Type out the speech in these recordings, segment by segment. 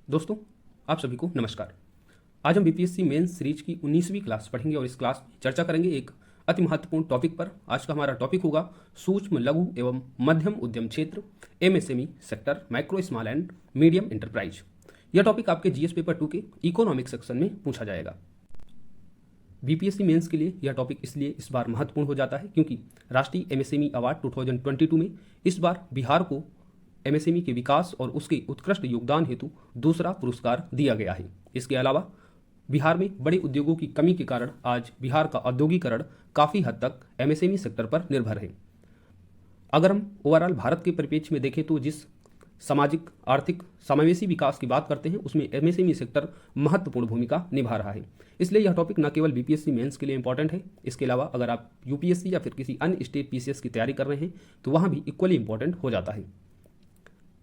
दोस्तों, आप सभी को नमस्कार। आज हम बीपीएससी मेंस सीरीज की 19वीं क्लास पढ़ेंगे और इस क्लास में चर्चा करेंगे एक अति महत्वपूर्ण टॉपिक पर। आज का हमारा टॉपिक होगा सूक्ष्म लघु एवं मध्यम उद्यम क्षेत्र, MSME sector, micro small and medium enterprise. यह टॉपिक आपके जीएस पेपर 2 के इकोनॉमिक सेक्शन में पूछा जाएगा। बीपीएससी मेंस के लिए यह टॉपिक इसलिए इस बार महत्वपूर्ण हो जाता है क्योंकि राष्ट्रीय एमएसएमई अवार्ड 2022 में इस बार बिहार को एमएसएमई के विकास और उसके उत्कृष्ट योगदान हेतु दूसरा पुरस्कार दिया गया है। इसके अलावा बिहार में बड़े उद्योगों की कमी के कारण आज बिहार का औद्योगिकरण काफ़ी हद तक एमएसएमई सेक्टर पर निर्भर है। अगर हम ओवरऑल भारत के परिप्रेक्ष्य में देखें तो जिस सामाजिक आर्थिक समावेशी विकास की बात करते हैं उसमें एमएसएमई सेक्टर महत्वपूर्ण भूमिका निभा रहा है। इसलिए यह टॉपिक न केवल बीपीएससी मेंस के लिए इंपॉर्टेंट है, इसके अलावा अगर आप यूपीएससी या फिर किसी अन्य स्टेट पीसीएस की तैयारी कर रहे हैं तो वहाँ भी इक्वली इंपॉर्टेंट हो जाता है।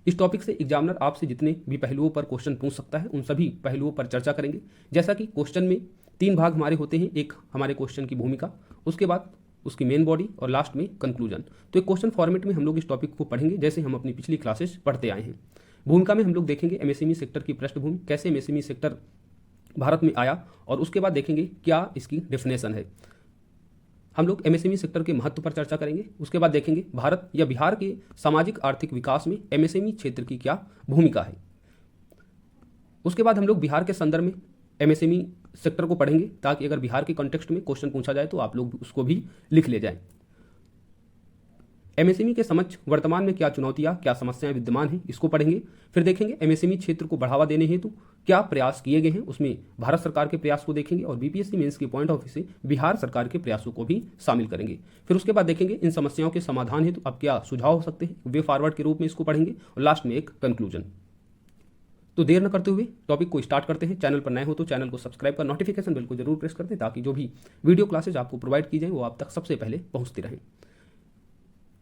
इस टॉपिक से एग्जामिनर आपसे जितने भी पहलुओं पर क्वेश्चन पूछ सकता है उन सभी पहलुओं पर चर्चा करेंगे। जैसा कि क्वेश्चन में 3 भाग हमारे होते हैं, एक हमारे क्वेश्चन की भूमिका, उसके बाद उसकी मेन बॉडी और लास्ट में कंक्लूजन। तो एक क्वेश्चन फॉर्मेट में हम लोग इस टॉपिक को पढ़ेंगे जैसे हम अपनी पिछली क्लासेस पढ़ते आए हैं। भूमिका में हम लोग देखेंगे एमएसएमई सेक्टर की पृष्ठभूमि, कैसे एमएसएमई सेक्टर भारत में आया, और उसके बाद देखेंगे क्या इसकी डेफिनेशन है। हम लोग एमएसएमई सेक्टर के महत्व पर चर्चा करेंगे। उसके बाद देखेंगे भारत या बिहार के सामाजिक आर्थिक विकास में एमएसएमई क्षेत्र की क्या भूमिका है। उसके बाद हम लोग बिहार के संदर्भ में एमएसएमई सेक्टर को पढ़ेंगे ताकि अगर बिहार के कॉन्टेक्स्ट में क्वेश्चन पूछा जाए तो आप लोग उसको भी लिख ले जाएं। एमएसएमई के समक्ष वर्तमान में क्या चुनौतियां, क्या समस्याएं विद्यमान हैं, इसको पढ़ेंगे। फिर देखेंगे एमएसएमई क्षेत्र को बढ़ावा देने हेतु क्या प्रयास किए गए हैं, उसमें भारत सरकार के प्रयास को देखेंगे और बीपीएससी मेंस के पॉइंट ऑफ व्यू से बिहार सरकार के प्रयासों को भी शामिल करेंगे। फिर उसके बाद देखेंगे इन समस्याओं के समाधान हेतु अब क्या सुझाव हो सकते हैं, वे फॉरवर्ड के रूप में इसको पढ़ेंगे और लास्ट में एक कंक्लूजन। तो देर न करते हुए टॉपिक को स्टार्ट करते हैं। चैनल पर नए हो तो चैनल को सब्सक्राइब कर नोटिफिकेशन बेल को जरूर प्रेस कर दें ताकि जो भी वीडियो क्लासेज आपको प्रोवाइड की जाए वो आप तक सबसे पहले पहुंचती रहें।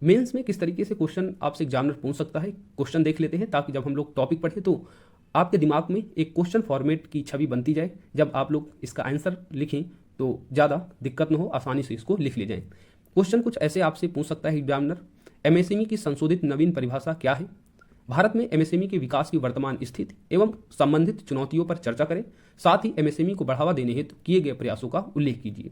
मेंस में किस तरीके से क्वेश्चन आपसे एग्जामिनर पूछ सकता है, क्वेश्चन देख लेते हैं ताकि जब हम लोग टॉपिक पढ़ें तो आपके दिमाग में एक क्वेश्चन फॉर्मेट की छवि बनती जाए। जब आप लोग इसका आंसर लिखें तो ज़्यादा दिक्कत न हो, आसानी से इसको लिख ले जाएं। क्वेश्चन कुछ ऐसे आपसे पूछ सकता है एग्जामिनर, एमएसएमई की संशोधित नवीन परिभाषा क्या है, भारत में एमएसएमई के विकास की वर्तमान स्थिति एवं संबंधित चुनौतियों पर चर्चा करें, साथ ही एमएसएमई को बढ़ावा देने हेतु किए गए प्रयासों का उल्लेख कीजिए।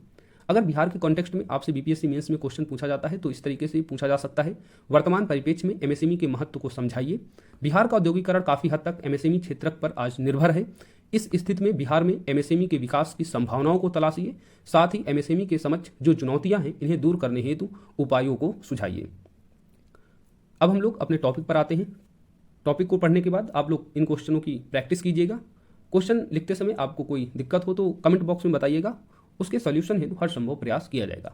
अगर बिहार के कॉन्टेक्स्ट में आपसे बीपीएससी मेंस में क्वेश्चन पूछा जाता है तो इस तरीके से पूछा जा सकता है, वर्तमान परिप्रेक्ष्य में एमएसएमई के महत्व को समझाइए। बिहार का औद्योगिकरण काफ़ी हद तक एमएसएमई क्षेत्र पर आज निर्भर है। इस स्थिति में बिहार में एमएसएमई के विकास की संभावनाओं को तलाशिए, साथ ही एमएसएमई के समक्ष जो चुनौतियां हैं इन्हें दूर करने हेतु उपायों को सुझाइए। अब हम लोग अपने टॉपिक पर आते हैं। टॉपिक को पढ़ने के बाद आप लोग इन क्वेश्चनों की प्रैक्टिस कीजिएगा। क्वेश्चन लिखते समय आपको कोई दिक्कत हो तो कमेंट बॉक्स में बताइएगा, उसके सॉल्यूशन हेतु हर संभव प्रयास किया जाएगा।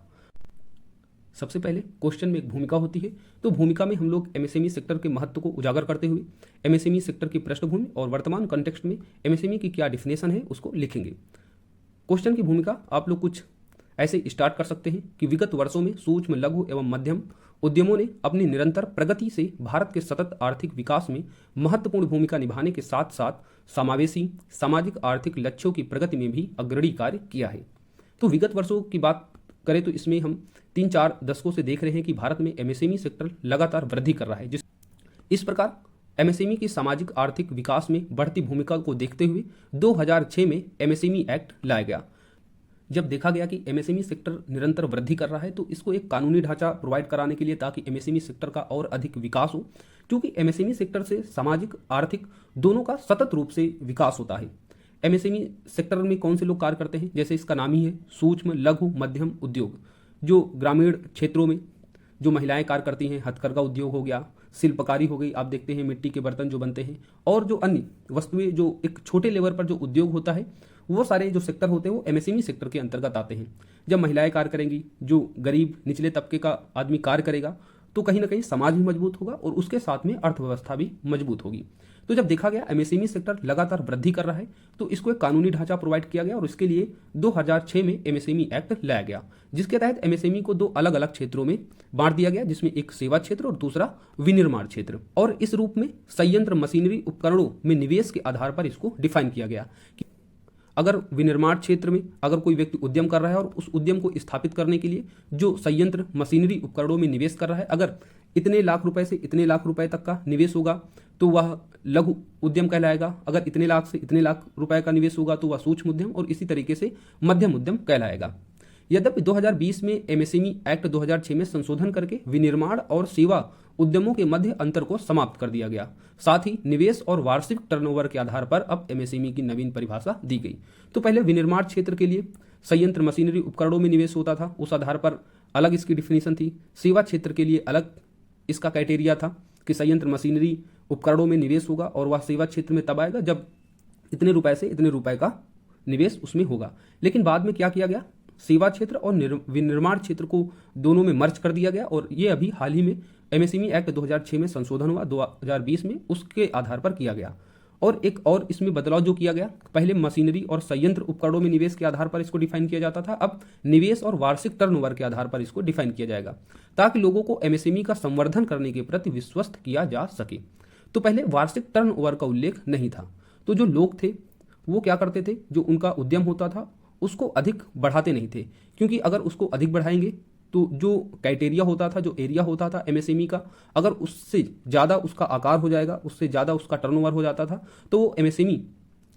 सबसे पहले क्वेश्चन में एक भूमिका होती है, तो भूमिका में हम लोग एमएसएमई सेक्टर के महत्व को उजागर करते हुए एमएसएमई सेक्टर की पृष्ठभूमि और वर्तमान कॉन्टेक्स्ट में एमएसएमई की क्या डिफिनेशन है उसको लिखेंगे। क्वेश्चन की भूमिका आप लोग कुछ ऐसे स्टार्ट कर सकते हैं कि विगत वर्षों में सूक्ष्म लघु एवं मध्यम उद्यमों ने अपनी निरंतर प्रगति से भारत के सतत आर्थिक विकास में महत्वपूर्ण भूमिका निभाने के साथ साथ समावेशी सामाजिक आर्थिक लक्ष्यों की प्रगति में भी अग्रणी कार्य किया है। तो विगत वर्षों की बात करें तो इसमें हम 3-4 दशकों से देख रहे हैं कि भारत में एमएसएमई सेक्टर लगातार वृद्धि कर रहा है। इस प्रकार एमएसएमई की सामाजिक आर्थिक विकास में बढ़ती भूमिका को देखते हुए 2006 में एमएसएमई एक्ट लाया गया। जब देखा गया कि एमएसएमई सेक्टर निरंतर वृद्धि कर रहा है तो इसको एक कानूनी ढांचा प्रोवाइड कराने के लिए ताकि एमएसएमई सेक्टर का और अधिक विकास हो, क्योंकि एमएसएमई सेक्टर से सामाजिक आर्थिक दोनों का सतत रूप से विकास होता है। एमएसएमई सेक्टर में कौन से लोग कार्य करते हैं, जैसे इसका नाम ही है सूक्ष्म लघु मध्यम उद्योग। जो ग्रामीण क्षेत्रों में जो महिलाएं कार्य करती हैं, हथकरघा उद्योग हो गया, शिल्पकारी हो गई, आप देखते हैं मिट्टी के बर्तन जो बनते हैं, और जो अन्य वस्तुएं जो एक छोटे लेवल पर जो उद्योग होता है वो सारे जो सेक्टर होते हैं वो एमएसएमई सेक्टर के अंतर्गत आते हैं। जब महिलाएं कार्य करेंगी, जो गरीब निचले तबके का आदमी कार्य करेगा तो कहीं ना कहीं समाज भी मजबूत होगा और उसके साथ में अर्थव्यवस्था भी मजबूत होगी। तो जब देखा गया एमएसएमई सेक्टर लगातार वृद्धि कर रहा है तो इसको एक कानूनी ढांचा प्रोवाइड किया गया और इसके लिए 2006 में एमएसएमई एक्ट लाया गया, जिसके तहत एमएसएमई को 2 अलग अलग क्षेत्रों में बांट दिया गया, जिसमें एक सेवा क्षेत्र और दूसरा विनिर्माण क्षेत्र। और इस रूप में संयंत्र मशीनरी उपकरणों में निवेश के आधार पर इसको डिफाइन किया गया कि अगर विनिर्माण क्षेत्र में अगर कोई व्यक्ति उद्यम कर रहा है और उस उद्यम को स्थापित करने के लिए जो संयंत्र मशीनरी उपकरणों में निवेश कर रहा है, अगर इतने लाख रुपए से इतने लाख रुपए तक का निवेश होगा तो वह लघु उद्यम कहलाएगा। अगर इतने लाख से इतने लाख रुपए का निवेश होगा तो वह सूक्ष्म उद्यम, और इसी तरीके से मध्यम उद्यम कहलाएगा। यद्यपि 2020 में एमएसएमई एक्ट 2006 में संशोधन करके विनिर्माण और सेवा उद्यमों के मध्य अंतर को समाप्त कर दिया गया। साथ ही निवेश और वार्षिक टर्नओवर के आधार पर अब एमएसएमई की नवीन परिभाषा दी गई। तो पहले विनिर्माण क्षेत्र के लिए संयंत्र मशीनरी उपकरणों में निवेश होता था, उस आधार पर अलग इसकी डिफिनीशन थी। सेवा क्षेत्र के लिए अलग इसका क्राइटेरिया था कि संयंत्र मशीनरी उपकरणों में निवेश होगा और वह सेवा क्षेत्र में तब आएगा जब इतने रुपए से इतने रुपए का निवेश उसमें होगा। लेकिन बाद में क्या किया गया, सेवा क्षेत्र और विनिर्माण क्षेत्र को दोनों में मर्ज कर दिया गया, और ये अभी हाल ही में एमएसएमई एक्ट 2006 में संशोधन हुआ 2020 में, उसके आधार पर किया गया। और एक और इसमें बदलाव जो किया गया, पहले मशीनरी और संयंत्र उपकरणों में निवेश के आधार पर इसको डिफाइन किया जाता था, अब निवेश और वार्षिक टर्नओवर के आधार पर इसको डिफाइन किया जाएगा, ताकि लोगों को एमएसएमई का संवर्धन करने के प्रति विश्वस्त किया जा सके। तो पहले वार्षिक टर्नओवर का उल्लेख नहीं था, तो जो लोग थे वो क्या करते थे, जो उनका उद्यम होता था उसको अधिक बढ़ाते नहीं थे, क्योंकि अगर उसको अधिक बढ़ाएंगे तो जो क्राइटेरिया होता था, जो एरिया होता था एमएसएमई का, अगर उससे ज़्यादा उसका आकार हो जाएगा, उससे ज़्यादा उसका टर्नओवर हो जाता था, तो वो एमएसएमई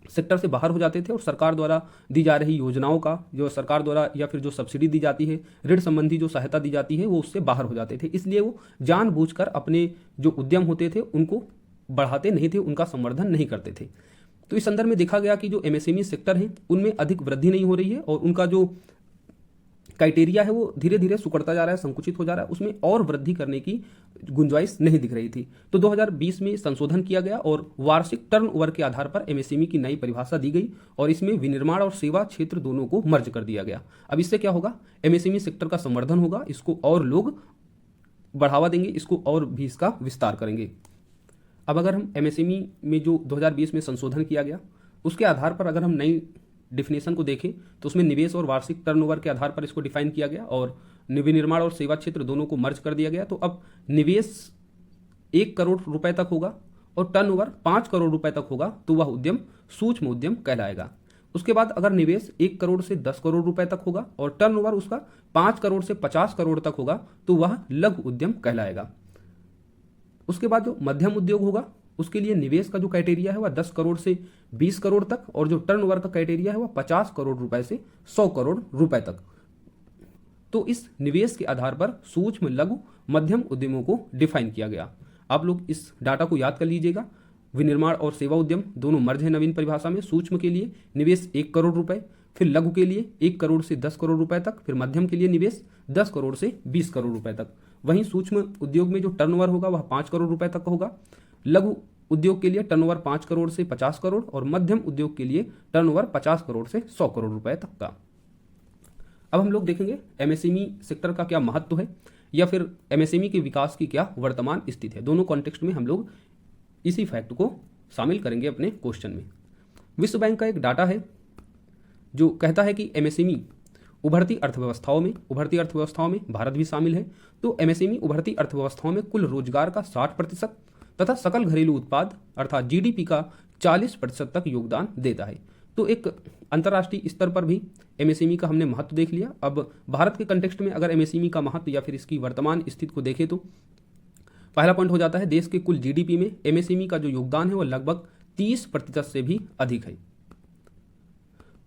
सेक्टर से बाहर हो जाते थे और सरकार द्वारा दी जा रही योजनाओं का, जो सरकार द्वारा या फिर जो सब्सिडी दी जाती है, ऋण संबंधी जो सहायता दी जाती है, वो उससे बाहर हो जाते थे। इसलिए वो जानबूझकर अपने जो उद्यम होते थे उनको बढ़ाते नहीं थे, उनका संवर्धन नहीं करते थे। तो इस संदर्भ में देखा गया कि जो एमएसएमई सेक्टर है उनमें अधिक वृद्धि नहीं हो रही है, और उनका जो क्राइटेरिया है वो धीरे धीरे सिकुड़ता जा रहा है, संकुचित हो जा रहा है, उसमें और वृद्धि करने की गुंजाइश नहीं दिख रही थी। तो 2020 में संशोधन किया गया और वार्षिक टर्नओवर के आधार पर एमएसएमई की नई परिभाषा दी गई, और इसमें विनिर्माण और सेवा क्षेत्र दोनों को मर्ज कर दिया गया। अब इससे क्या होगा, एमएसएमई सेक्टर का संवर्धन होगा, इसको और लोग बढ़ावा देंगे, इसको और भी इसका विस्तार करेंगे। अब अगर हम एमएसएमई में जो 2020 में संशोधन किया गया उसके आधार पर अगर हम नई डिफिनेशन को देखें तो उसमें निवेश और वार्षिक टर्नओवर के आधार पर इसको डिफाइन किया गया, और विनिर्माण और सेवा क्षेत्र दोनों को मर्ज कर दिया गया। तो अब निवेश 1 करोड़ रुपए तक होगा और टर्नओवर 5 करोड़ रुपए तक होगा तो वह उद्यम सूक्ष्म उद्यम कहलाएगा। उसके बाद अगर निवेश 1 करोड़ से 10 करोड़ रुपए तक होगा और टर्नओवर उसका 5 करोड़ से 50 करोड़ तक होगा तो वह लघु उद्यम कहलाएगा। उसके बाद जो मध्यम उद्योग होगा उसके लिए निवेश का जो क्राइटेरिया है वह 10 करोड़ से 20 करोड़ तक, और जो टर्नओवर का क्राइटेरिया है वह 50 करोड़ रुपए से 100 करोड़ रुपए तक। तो इस निवेश के आधार पर सूक्ष्म लघु मध्यम उद्यमों को डिफाइन किया गया। आप लोग इस डाटा को याद कर लीजिएगा। विनिर्माण और सेवा उद्यम दोनों मर्ज है नवीन परिभाषा में। सूक्ष्म के लिए निवेश 1 करोड़ रुपए, फिर लघु के लिए 1 करोड़ से 10 करोड़ रुपए तक, फिर मध्यम के लिए निवेश 10 करोड़ से 20 करोड़ रुपए तक। वहीं सूक्ष्म उद्योग में जो टर्नओवर होगा वह 5 करोड़ रुपए तक होगा। लघु उद्योग के लिए टर्नओवर 5 करोड़ से 50 करोड़, और मध्यम उद्योग के लिए टर्नओवर 50 करोड़ से 100 करोड़ रुपए तक का। अब हम लोग देखेंगे एमएसएमई सेक्टर का क्या महत्व है, या फिर एमएसएमई के विकास की क्या वर्तमान स्थिति है। दोनों कॉन्टेक्स्ट में हम लोग इसी फैक्ट को शामिल करेंगे अपने क्वेश्चन में। विश्व बैंक का एक डाटा है जो कहता है कि एमएसएमई उभरती अर्थव्यवस्थाओं में भारत भी शामिल है। तो एमएसएमई उभरती अर्थव्यवस्थाओं में कुल रोजगार का 60% तथा सकल घरेलू उत्पाद अर्थात जीडीपी का 40% तक योगदान देता है। तो एक अंतर्राष्ट्रीय स्तर पर भी एमएसएमई का हमने महत्व देख लिया। अब भारत के कंटेक्स्ट में अगर एमएसएमई का महत्व या फिर इसकी वर्तमान स्थिति को देखें तो पहला पॉइंट हो जाता है, देश के कुल जीडीपी में एमएसएमई का जो योगदान है वह लगभग 30% से भी अधिक है।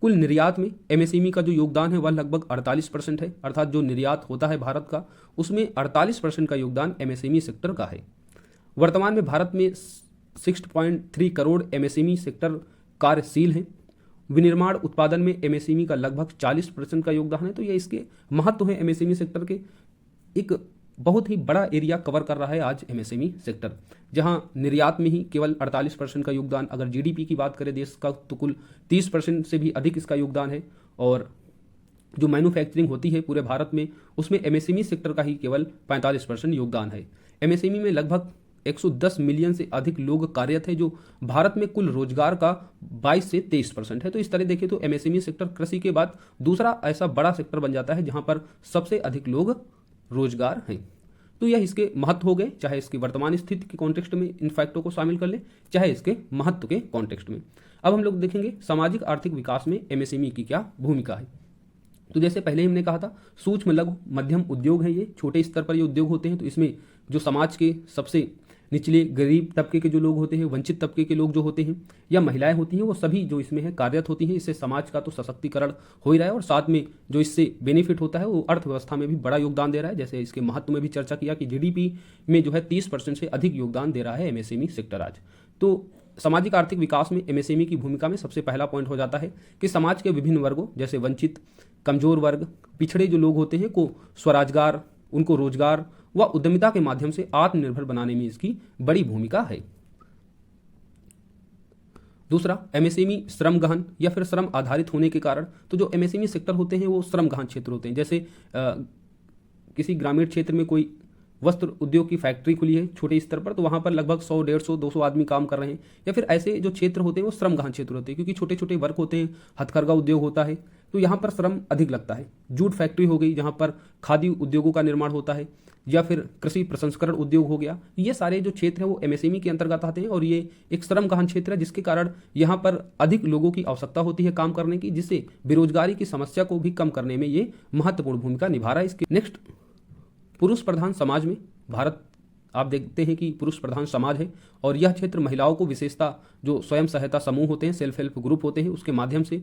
कुल निर्यात में एमएसएमई का जो योगदान है वह लगभग 48% है, अर्थात जो निर्यात होता है भारत का उसमें 48% का योगदान एमएसएमई सेक्टर का है। वर्तमान में भारत में 6.3 करोड़ एमएसएमई सेक्टर कार्यशील हैं। विनिर्माण उत्पादन में एमएसएमई का लगभग 40% का योगदान है। तो ये इसके महत्व है एमएसएमई सेक्टर के। एक बहुत ही बड़ा एरिया कवर कर रहा है आज एमएसएमई सेक्टर, जहां निर्यात में ही केवल 48% का योगदान, अगर जीडीपी की बात करें देश का तो कुल 30% से भी अधिक इसका योगदान है। और जो मैन्युफैक्चरिंग होती है पूरे भारत में उसमें एमएसएमई सेक्टर का ही केवल 45% योगदान है। एमएसएमई में लगभग 110 मिलियन से अधिक लोग कार्यरत है, जो भारत में कुल रोजगार का 22 से 23% है। तो इस तरह देखें तो एमएसएमई सेक्टर कृषि के बाद दूसरा ऐसा बड़ा सेक्टर बन जाता है जहां पर सबसे अधिक लोग रोजगार हैं। तो यह इसके महत्व हो गए, चाहे इसकी वर्तमान स्थिति के कॉन्टेक्स्ट में इन फैक्टों को शामिल कर ले, चाहे इसके महत्व के कॉन्टेक्स्ट में। अब हम लोग देखेंगे सामाजिक आर्थिक विकास में एमएसएमई की क्या भूमिका है। तो जैसे पहले ही हमने कहा था, सूक्ष्म लघु मध्यम उद्योग है, ये छोटे स्तर पर ये उद्योग होते हैं। तो इसमें जो समाज के सबसे निचले गरीब तबके के जो लोग होते हैं, वंचित तबके के लोग जो होते हैं, या महिलाएं होती हैं, वो सभी जो इसमें है कार्यरत होती हैं। इससे समाज का तो सशक्तिकरण हो ही रहा है और साथ में जो इससे बेनिफिट होता है वो अर्थव्यवस्था में भी बड़ा योगदान दे रहा है। जैसे इसके महत्व में भी चर्चा किया कि जीडीपी में जो है 30% से अधिक योगदान दे रहा है एमएसएमई सेक्टर आज। तो सामाजिक आर्थिक विकास में एमएसएमई की भूमिका में सबसे पहला पॉइंट हो जाता है कि समाज के विभिन्न वर्गों जैसे वंचित, कमजोर वर्ग, पिछड़े जो लोग होते हैं को स्वरोजगार, उनको रोजगार व उद्यमिता के माध्यम से आत्मनिर्भर बनाने में इसकी बड़ी भूमिका है। दूसरा, एमएसएमई श्रम गहन या फिर श्रम आधारित होने के कारण, तो जो एमएसएमई सेक्टर होते हैं वो श्रम गहन क्षेत्र होते हैं। जैसे किसी ग्रामीण क्षेत्र में कोई वस्त्र उद्योग की फैक्ट्री खुली है छोटे स्तर पर, तो वहाँ पर लगभग 100, 150, 200 आदमी काम कर रहे हैं। या फिर ऐसे जो क्षेत्र होते हैं वो श्रम गहन क्षेत्र होते हैं, क्योंकि छोटे छोटे वर्क होते हैं, हथकरघा उद्योग होता है, तो यहाँ पर श्रम अधिक लगता है। जूट फैक्ट्री हो गई जहाँ पर खादी उद्योगों का निर्माण होता है, या फिर कृषि प्रसंस्करण उद्योग हो गया। ये सारे जो क्षेत्र हैं वो एमएसएमई के अंतर्गत आते हैं और ये एक श्रम गहन क्षेत्र है, जिसके कारण यहाँ पर अधिक लोगों की आवश्यकता होती है काम करने की, जिससे बेरोजगारी की समस्या को भी कम करने में ये महत्वपूर्ण भूमिका निभा रहा है। इसके नेक्स्ट, पुरुष प्रधान समाज में भारत आप देखते हैं कि पुरुष प्रधान समाज है और यह क्षेत्र महिलाओं को विशेषता जो स्वयं सहायता समूह होते हैं, सेल्फ हेल्प ग्रुप होते हैं, उसके माध्यम से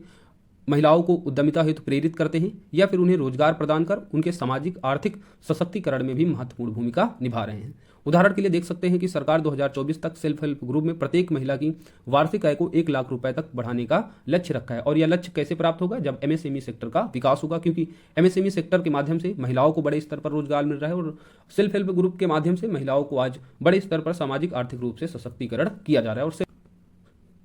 महिलाओं को उद्यमिता हेतु प्रेरित करते हैं या फिर उन्हें रोजगार प्रदान कर उनके सामाजिक आर्थिक सशक्तिकरण में भी महत्वपूर्ण भूमिका निभा रहे हैं। उदाहरण के लिए देख सकते हैं कि सरकार 2024 तक सेल्फ हेल्प ग्रुप में प्रत्येक महिला की वार्षिक आय को 1 लाख रुपए तक बढ़ाने का लक्ष्य रखा है। और यह लक्ष्य कैसे प्राप्त होगा? जब एमएसएमई सेक्टर का विकास होगा, क्योंकि एमएसएमई सेक्टर के माध्यम से महिलाओं को बड़े स्तर पर रोजगार मिल रहा है और सेल्फ हेल्प ग्रुप के माध्यम से महिलाओं को आज बड़े स्तर पर सामाजिक आर्थिक रूप से सशक्तिकरण किया जा रहा है। और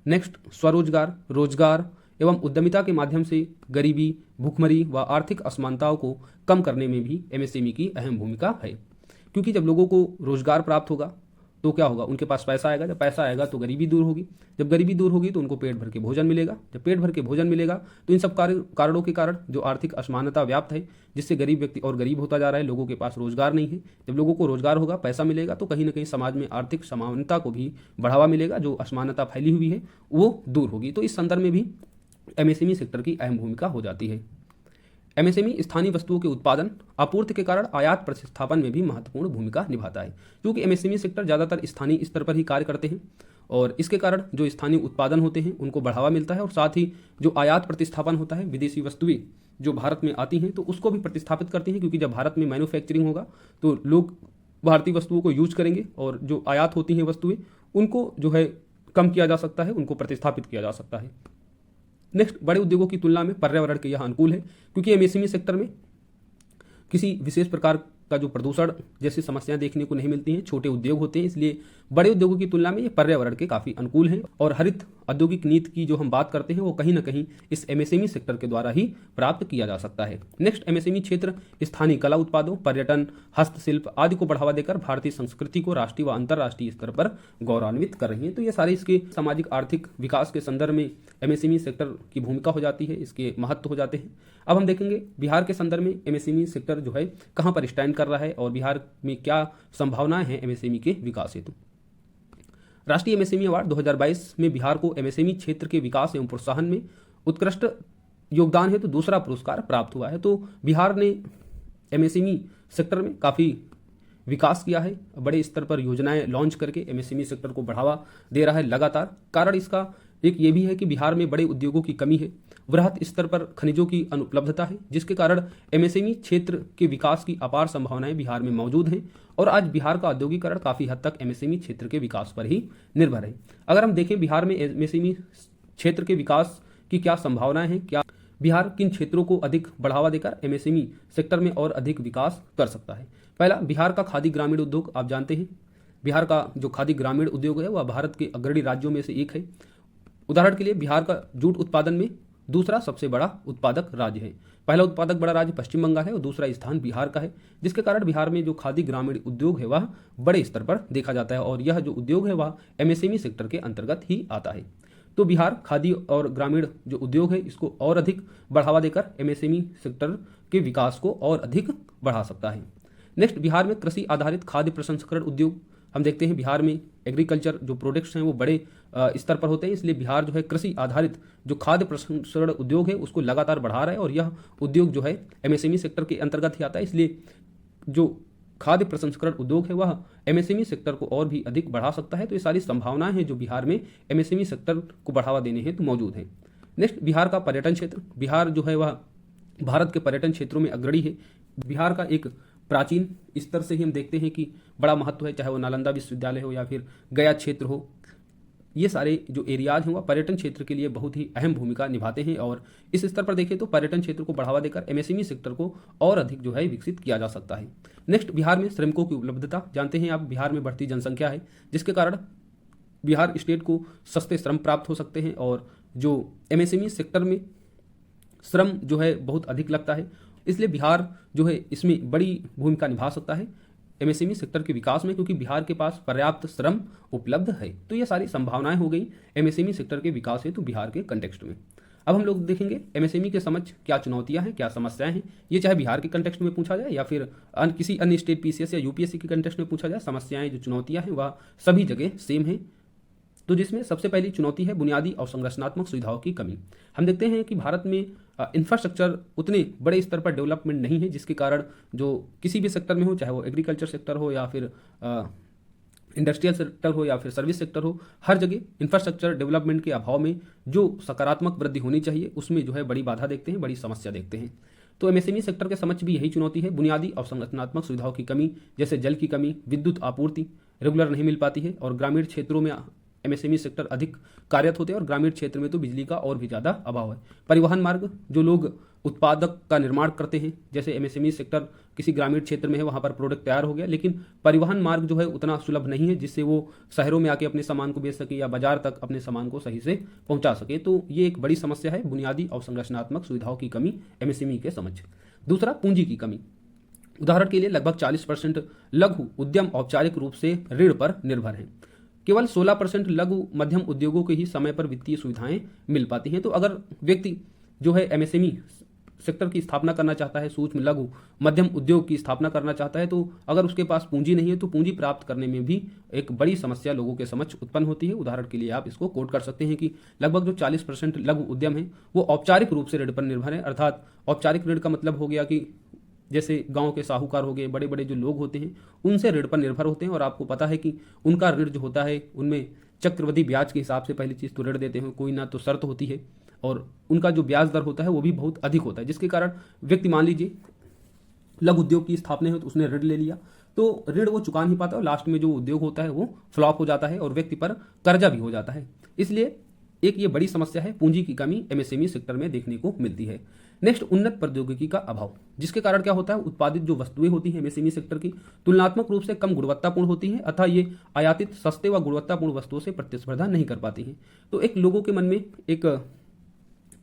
नेक्स्ट, स्वरोजगार, रोजगार एवं उद्यमिता के माध्यम से गरीबी, भूखमरी व आर्थिक असमानताओं को कम करने में भी एमएसएमई की अहम भूमिका है। क्योंकि जब लोगों को रोजगार प्राप्त होगा तो क्या होगा? उनके पास पैसा आएगा। जब पैसा आएगा तो गरीबी दूर होगी। जब गरीबी दूर होगी तो उनको पेट भर के भोजन मिलेगा। जब पेट भर के भोजन मिलेगा तो इन सब कारणों के कारण जो आर्थिक असमानता व्याप्त है, जिससे गरीब व्यक्ति और गरीब होता जा रहा है, लोगों के पास रोजगार नहीं है। जब लोगों को रोजगार होगा, पैसा मिलेगा, तो कहीं ना कहीं समाज में आर्थिक समानता को भी बढ़ावा मिलेगा। जो असमानता फैली हुई है वो दूर होगी। तो इस संदर्भ में भी एमएसएमई सेक्टर की अहम भूमिका हो जाती है। एमएसएमई स्थानीय वस्तुओं के उत्पादन आपूर्ति के कारण आयात प्रतिस्थापन में भी महत्वपूर्ण भूमिका निभाता है, क्योंकि एमएसएमई सेक्टर ज़्यादातर स्थानीय स्तर पर ही कार्य करते हैं और इसके कारण जो स्थानीय उत्पादन होते हैं उनको बढ़ावा मिलता है और साथ ही जो आयात प्रतिस्थापन होता है, विदेशी वस्तुएं जो भारत में आती हैं तो उसको भी प्रतिस्थापित करती हैं, क्योंकि जब भारत में मैन्युफैक्चरिंग होगा तो लोग भारतीय वस्तुओं को यूज करेंगे और जो आयात होती हैं वस्तुएं उनको जो है कम किया जा सकता है, उनको प्रतिस्थापित किया जा सकता है। नेक्स्ट, बड़े उद्योगों की तुलना में पर्यावरण के यह अनुकूल है, क्योंकि एमएसएमई सेक्टर में किसी विशेष प्रकार का जो प्रदूषण जैसी समस्याएं देखने को नहीं मिलती हैं। छोटे उद्योग होते हैं, इसलिए बड़े उद्योगों की तुलना में ये पर्यावरण के काफ़ी अनुकूल हैं। और हरित औद्योगिक नीति की जो हम बात करते हैं वो कहीं ना कहीं इस एमएसएमई सेक्टर के द्वारा ही प्राप्त किया जा सकता है। नेक्स्ट, एमएसएमई क्षेत्र स्थानीय कला उत्पादों, पर्यटन, हस्तशिल्प आदि को बढ़ावा देकर भारतीय संस्कृति को राष्ट्रीय व अंतर्राष्ट्रीय स्तर पर गौरवान्वित कर रही है। तो ये सारे इसके सामाजिक आर्थिक विकास के संदर्भ में एमएसएमई सेक्टर की भूमिका हो जाती है, इसके महत्व हो जाते हैं। अब हम देखेंगे बिहार के संदर्भ में एमएसएमई सेक्टर जो है कहाँ पर स्टैंड कर रहा है और बिहार में क्या संभावनाएं हैं एमएसएमई के विकास हेतु। राष्ट्रीय एमएसएमई अवार्ड 2022 में बिहार को एमएसएमई क्षेत्र के विकास एवं प्रोत्साहन में उत्कृष्ट योगदान हेतु दूसरा पुरस्कार प्राप्त हुआ है। तो बिहार ने एमएसएमई सेक्टर में काफ़ी विकास किया है, बड़े स्तर पर योजनाएं लॉन्च करके एमएसएमई सेक्टर को बढ़ावा दे रहा है लगातार। कारण इसका एक ये भी है कि बिहार में बड़े उद्योगों की कमी है, वृहत स्तर पर खनिजों की अनुपलब्धता है, जिसके कारण एमएसएमई क्षेत्र के विकास की अपार संभावनाएं बिहार में मौजूद हैं और आज बिहार का औद्योगिकरण काफ़ी हद तक एमएसएमई क्षेत्र के विकास पर ही निर्भर है। अगर हम देखें बिहार में एमएसएमई क्षेत्र के विकास की क्या संभावनाएं हैं, क्या बिहार किन क्षेत्रों को अधिक बढ़ावा देकर एमएसएमई सेक्टर में और अधिक विकास कर सकता है। पहला, बिहार का खादी ग्रामीण उद्योग। आप जानते हैं बिहार का जो खादी ग्रामीण उद्योग है वह भारत के अग्रणी राज्यों में से एक है। उदाहरण के लिए बिहार का जूट उत्पादन में दूसरा सबसे बड़ा उत्पादक राज्य है। पहला उत्पादक बड़ा राज्य पश्चिम बंगाल है और दूसरा स्थान बिहार का है, जिसके कारण बिहार में जो खादी ग्रामीण उद्योग है वह बड़े स्तर पर देखा जाता है और यह जो उद्योग है वह एमएसएमई सेक्टर के अंतर्गत ही आता है। तो बिहार खादी और ग्रामीण जो उद्योग है इसको और अधिक बढ़ावा देकर एमएसएमई सेक्टर के विकास को और अधिक बढ़ा सकता है। नेक्स्ट, बिहार में कृषि आधारित खाद्य प्रसंस्करण उद्योग। हम देखते हैं बिहार में एग्रीकल्चर जो प्रोडक्ट्स हैं वो बड़े स्तर पर होते हैं, इसलिए बिहार जो है कृषि आधारित जो खाद्य प्रसंस्करण उद्योग है उसको लगातार बढ़ा रहा है और यह उद्योग जो है एमएसएमई सेक्टर के अंतर्गत ही आता है। इसलिए जो खाद्य प्रसंस्करण उद्योग है वह एमएसएमई सेक्टर को और भी अधिक बढ़ा सकता है। तो ये सारी संभावनाएं हैं जो बिहार में एमएसएमई सेक्टर को बढ़ावा देने हेतु मौजूद हैं। नेक्स्ट, बिहार का पर्यटन क्षेत्र। बिहार जो है वह भारत के पर्यटन क्षेत्रों में अग्रणी है। बिहार का एक प्राचीन स्तर से ही हम देखते हैं कि बड़ा महत्व है, चाहे वो नालंदा विश्वविद्यालय हो या फिर गया क्षेत्र हो। ये सारे जो एरियाज हैं वह पर्यटन क्षेत्र के लिए बहुत ही अहम भूमिका निभाते हैं और इस स्तर पर देखें तो पर्यटन क्षेत्र को बढ़ावा देकर एमएसएमई सेक्टर को और अधिक जो है विकसित किया जा सकता है। नेक्स्ट, बिहार में श्रमिकों की उपलब्धता। जानते हैं आप बिहार में बढ़ती जनसंख्या है जिसके कारण बिहार स्टेट को सस्ते श्रम प्राप्त हो सकते हैं और जो एमएसएमई सेक्टर में श्रम जो है बहुत अधिक लगता है, इसलिए बिहार जो है इसमें बड़ी भूमिका निभा सकता है एमएसएमई सेक्टर के विकास में, क्योंकि बिहार के पास पर्याप्त श्रम उपलब्ध है। तो ये सारी संभावनाएं हो गई एमएसएमई सेक्टर के विकास हेतु बिहार के कंटेक्स्ट में। अब हम लोग देखेंगे एमएसएमई के समक्ष क्या चुनौतियां हैं, क्या समस्याएं हैं। ये चाहे बिहार के कंटेक्स्ट में पूछा जाए या फिर किसी अन्य स्टेट पीसीएस या यूपीएससी के कंटेक्स्ट में पूछा जाए, समस्याएं जो चुनौतियां हैं वह सभी जगह सेम है। तो जिसमें सबसे पहली चुनौती है बुनियादी और संरचनात्मक सुविधाओं की कमी। हम देखते हैं कि भारत में इंफ्रास्ट्रक्चर उतने बड़े स्तर पर डेवलपमेंट नहीं है, जिसके कारण जो किसी भी सेक्टर में हो, चाहे वो एग्रीकल्चर सेक्टर हो या फिर इंडस्ट्रियल सेक्टर हो या फिर सर्विस सेक्टर हो, हर जगह इंफ्रास्ट्रक्चर डेवलपमेंट के अभाव में जो सकारात्मक वृद्धि होनी चाहिए उसमें जो है बड़ी बाधा देखते हैं, बड़ी समस्या देखते हैं। तो एमएसएमई सेक्टर के समक्ष भी यही चुनौती है, बुनियादी और संरचनात्मक सुविधाओं की कमी, जैसे जल की कमी, विद्युत आपूर्ति रेगुलर नहीं मिल पाती है और ग्रामीण क्षेत्रों में एमएसएमई सेक्टर अधिक कार्यरत होते हैं और ग्रामीण क्षेत्र में तो बिजली का और भी ज़्यादा अभाव है। परिवहन मार्ग, जो लोग उत्पादक का निर्माण करते हैं, जैसे एमएसएमई सेक्टर किसी ग्रामीण क्षेत्र में है वहाँ पर प्रोडक्ट तैयार हो गया, लेकिन परिवहन मार्ग जो है उतना सुलभ नहीं है जिससे वो शहरों में आके अपने सामान को बेच सके या बाजार तक अपने सामान को सही से पहुँचा सके। तो ये एक बड़ी समस्या है, बुनियादी और संरचनात्मक सुविधाओं की कमी एमएसएमई के समक्ष। दूसरा, पूंजी की कमी। उदाहरण के लिए लगभग 40% लघु उद्यम औपचारिक रूप से ऋण पर निर्भर हैं। केवल 16% लघु मध्यम उद्योगों के ही समय पर वित्तीय सुविधाएं मिल पाती हैं। तो अगर व्यक्ति जो है एमएसएमई सेक्टर की स्थापना करना चाहता है, सूक्ष्म लघु मध्यम उद्योग की स्थापना करना चाहता है, तो अगर उसके पास पूंजी नहीं है तो पूंजी प्राप्त करने में भी एक बड़ी समस्या लोगों के समक्ष उत्पन्न होती है। उदाहरण के लिए आप इसको कोट कर सकते हैं कि लगभग जो 40% लघु उद्यम है वो औपचारिक रूप से ऋण पर निर्भर है। अर्थात औपचारिक ऋण का मतलब हो गया कि जैसे गांव के साहूकार हो गए, बड़े बड़े जो लोग होते हैं उनसे ऋण पर निर्भर होते हैं और आपको पता है कि उनका ऋण जो होता है उनमें चक्रवृद्धि ब्याज के हिसाब से पहली चीज़ तो ऋण देते हैं, कोई ना तो शर्त होती है और उनका जो ब्याज दर होता है वो भी बहुत अधिक होता है, जिसके कारण व्यक्ति मान लीजिए लघु उद्योग की स्थापना है तो उसने ऋण ले लिया तो ऋण वो चुका नहीं पाता और लास्ट में जो उद्योग होता है वो फ्लॉप हो जाता है और व्यक्ति पर कर्जा भी हो जाता है। इसलिए एक ये बड़ी समस्या है, पूंजी की कमी एमएसएमई सेक्टर में देखने को मिलती है। नेक्स्ट, उन्नत प्रौद्योगिकी का अभाव, जिसके कारण क्या होता है उत्पादित जो वस्तुएं होती हैं एमएसएमई सेक्टर की तुलनात्मक रूप से कम गुणवत्तापूर्ण होती हैं, अतः ये आयातित सस्ते व गुणवत्तापूर्ण वस्तुओं से प्रतिस्पर्धा नहीं कर पाती हैं। तो एक लोगों के मन में एक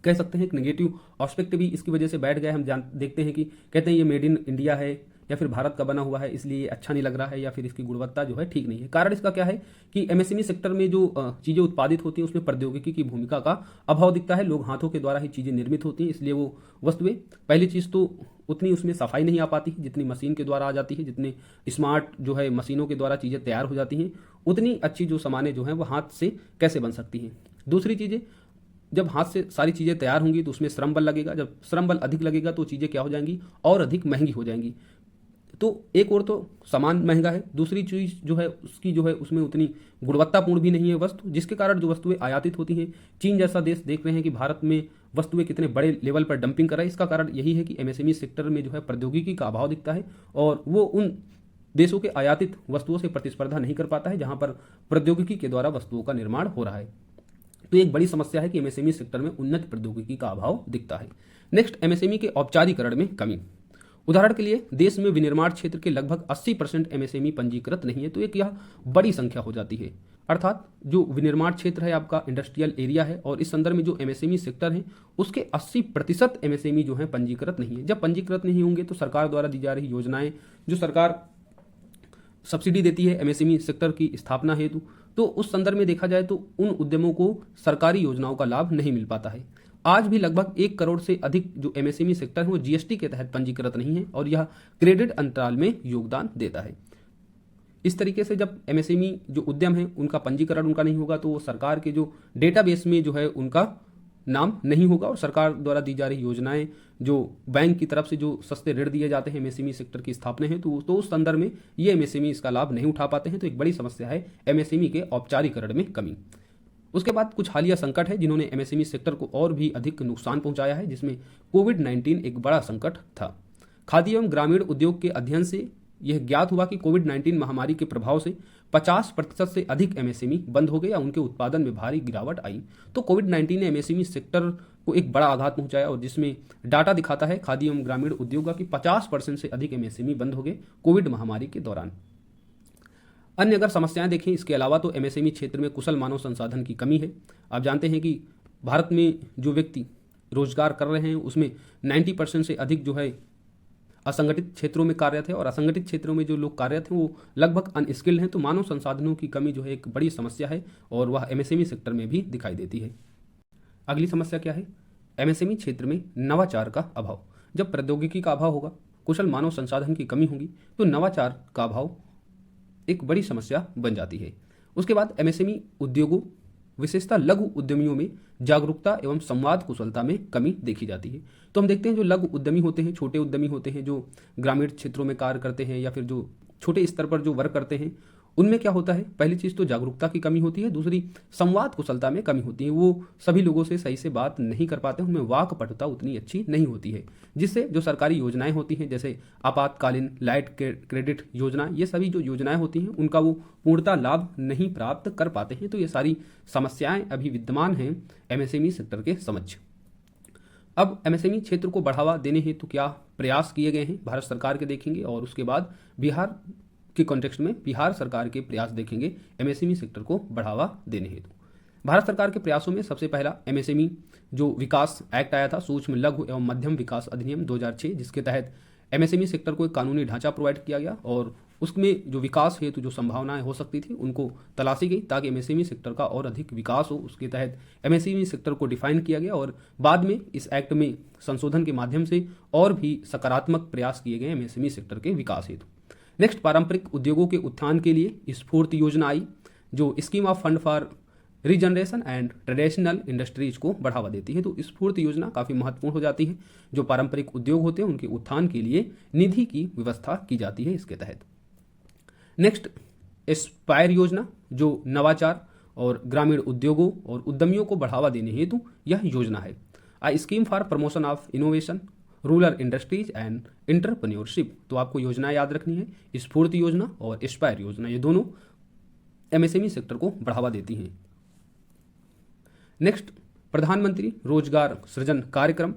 कह सकते हैं एक नेगेटिव एस्पेक्ट भी इसकी वजह से बैठ गया है। हम देखते हैं कि कहते हैं ये मेड इन इंडिया है या फिर भारत का बना हुआ है इसलिए ये अच्छा नहीं लग रहा है या फिर इसकी गुणवत्ता जो है ठीक नहीं है। कारण इसका क्या है कि एमएसएमई सेक्टर में जो चीज़ें उत्पादित होती हैं उसमें प्रौद्योगिकी की भूमिका का अभाव दिखता है। लोग हाथों के द्वारा ही चीज़ें निर्मित होती हैं, इसलिए वो वस्तुएं पहली चीज़ तो उतनी उसमें सफाई नहीं आ पाती है जितनी मशीन के द्वारा आ जाती है, जितने स्मार्ट जो है मशीनों के द्वारा चीज़ें तैयार हो जाती हैं उतनी अच्छी जो सामानें जो हैं वो हाथ से कैसे बन सकती हैं। दूसरी चीज़ें, जब हाथ से सारी चीज़ें तैयार होंगी तो उसमें श्रम बल लगेगा, जब श्रम बल अधिक लगेगा तो चीज़ें क्या हो जाएंगी और अधिक महंगी हो जाएंगी। तो एक और तो सामान महंगा है, दूसरी चीज़ जो है उसकी जो है उसमें उतनी गुणवत्तापूर्ण भी नहीं है वस्तु, जिसके कारण जो वस्तुएं आयातित होती हैं। चीन जैसा देश देख रहे हैं कि भारत में वस्तुएं कितने बड़े लेवल पर डंपिंग कर रहा है। इसका कारण यही है कि एमएसएमई सेक्टर में जो है प्रौद्योगिकी का अभाव दिखता है और वो उन देशों के आयातित वस्तुओं से प्रतिस्पर्धा नहीं कर पाता है जहां पर प्रौद्योगिकी के द्वारा वस्तुओं का निर्माण हो रहा है। तो एक बड़ी समस्या है कि एमएसएमई सेक्टर में उन्नत प्रौद्योगिकी का अभाव दिखता है। नेक्स्ट, एमएसएमई के औपचारीकरण में कमी। उदाहरण के लिए देश में विनिर्माण क्षेत्र के लगभग 80% एमएसएमई पंजीकृत नहीं है, तो एक यह बड़ी संख्या हो जाती है। अर्थात जो विनिर्माण क्षेत्र है आपका इंडस्ट्रियल एरिया है और इस संदर्भ में जो एमएसएमई सेक्टर है उसके 80% एमएसएमई जो है पंजीकृत नहीं है। जब पंजीकृत नहीं होंगे तो सरकार द्वारा दी जा रही योजनाएं, जो सरकार सब्सिडी देती है एमएसएमई सेक्टर की स्थापना हेतु, तो उस संदर्भ में देखा जाए तो उन उद्यमों को सरकारी योजनाओं का लाभ नहीं मिल पाता है। आज भी लगभग 1 करोड़ से अधिक जो एमएसएमई सेक्टर है वो जीएसटी के तहत पंजीकृत नहीं है और यह क्रेडिट अंतराल में योगदान देता है। इस तरीके से जब एमएसएमई जो उद्यम है उनका पंजीकरण उनका नहीं होगा तो वो सरकार के जो डेटाबेस में जो है उनका नाम नहीं होगा, और सरकार द्वारा दी जा रही योजनाएं, जो बैंक की तरफ से जो सस्ते ऋण दिए जाते हैं एमएसएमई सेक्टर की स्थापना है, तो उस संदर्भ में ये एमएसएमई इसका लाभ नहीं उठा पाते हैं। तो एक बड़ी समस्या है एमएसएमई के औपचारिकरण में कमी। उसके बाद कुछ हालिया संकट है जिन्होंने एमएसएमई सेक्टर को और भी अधिक नुकसान पहुंचाया है, जिसमें कोविड-19 एक बड़ा संकट था। खादी एवं ग्रामीण उद्योग के अध्ययन से यह ज्ञात हुआ कि कोविड-19 महामारी के प्रभाव से 50% से अधिक एमएसएमई बंद हो गए या उनके उत्पादन में भारी गिरावट आई। तो कोविड-19 ने एमएसएमई सेक्टर को एक बड़ा आघात पहुंचाया, और जिसमें डाटा दिखाता है खादी एवं ग्रामीण उद्योग का कि 50% से अधिक एमएसएमई बंद हो गए कोविड महामारी के दौरान। अन्य अगर समस्याएं देखें इसके अलावा, तो एमएसएमई क्षेत्र में कुशल मानव संसाधन की कमी है। आप जानते हैं कि भारत में जो व्यक्ति रोजगार कर रहे हैं उसमें 90% से अधिक जो है असंगठित क्षेत्रों में कार्यरत है, और असंगठित क्षेत्रों में जो लोग कार्यरत हैं वो लगभग अनस्किल्ड हैं। तो मानव संसाधनों की कमी जो है एक बड़ी समस्या है, और वह एमएसएमई सेक्टर में भी दिखाई देती है। अगली समस्या क्या है? एमएसएमई क्षेत्र में नवाचार का अभाव। जब प्रौद्योगिकी का अभाव होगा, कुशल मानव संसाधन की कमी होगी, तो नवाचार का अभाव एक बड़ी समस्या बन जाती है। उसके बाद एमएसएमई उद्योगों, विशेषतः लघु उद्यमियों में जागरूकता एवं संवाद कुशलता में कमी देखी जाती है। तो हम देखते हैं जो लघु उद्यमी होते हैं, छोटे उद्यमी होते हैं, जो ग्रामीण क्षेत्रों में कार्य करते हैं या फिर जो छोटे स्तर पर जो वर्क करते हैं, उनमें क्या होता है, पहली चीज़ तो जागरूकता की कमी होती है, दूसरी संवाद कुशलता में कमी होती है। वो सभी लोगों से सही से बात नहीं कर पाते, उनमें वाक पटुता उतनी अच्छी नहीं होती है, जिससे जो सरकारी योजनाएं होती हैं जैसे आपातकालीन लाइट क्रेडिट योजना, ये सभी जो योजनाएं होती हैं उनका वो पूर्णतः लाभ नहीं प्राप्त कर पाते हैं। तो ये सारी समस्याएं अभी विद्यमान हैं एमएसएमई सेक्टर के समक्ष। अब एमएसएमई क्षेत्र को बढ़ावा देने हेतु क्या प्रयास किए गए हैं भारत सरकार के देखेंगे, और उसके बाद बिहार के कॉन्टेक्स्ट में बिहार सरकार के प्रयास देखेंगे एमएसएमई सेक्टर को बढ़ावा देने हेतु। भारत सरकार के प्रयासों में सबसे पहला एमएसएमई जो विकास एक्ट आया था, सूक्ष्म लघु एवं मध्यम विकास अधिनियम 2006, जिसके तहत एमएसएमई सेक्टर को एक कानूनी ढांचा प्रोवाइड किया गया, और उसमें जो विकास हेतु जो संभावनाएं हो सकती थी उनको तलाशी गई ताकि एमएसएमई सेक्टर का और अधिक विकास हो। उसके तहत एमएसएमई सेक्टर को डिफाइन किया गया, और बाद में इस एक्ट में संशोधन के माध्यम से और भी सकारात्मक प्रयास किए गए एमएसएमई सेक्टर के विकास हेतु। नेक्स्ट, पारंपरिक उद्योगों के उत्थान के लिए स्फूर्ति योजना आई, जो scheme of fund for regeneration and traditional industries को बढ़ावा देती है। तो स्फूर्ति योजना काफ़ी महत्वपूर्ण हो जाती है, जो पारंपरिक उद्योग होते हैं उनके उत्थान के लिए निधि की व्यवस्था की जाती है इसके तहत। नेक्स्ट, एस्पायर योजना, जो नवाचार और ग्रामीण उद्योगों और उद्यमियों को बढ़ावा देने हेतु यह योजना है। A scheme for promotion of innovation, rural industries and entrepreneurship. तो आपको योजना याद रखनी है, स्फूर्ति योजना और एस्पायर योजना, ये दोनों एमएसएमई सेक्टर को बढ़ावा देती हैं। नेक्स्ट, प्रधानमंत्री रोजगार सृजन कार्यक्रम,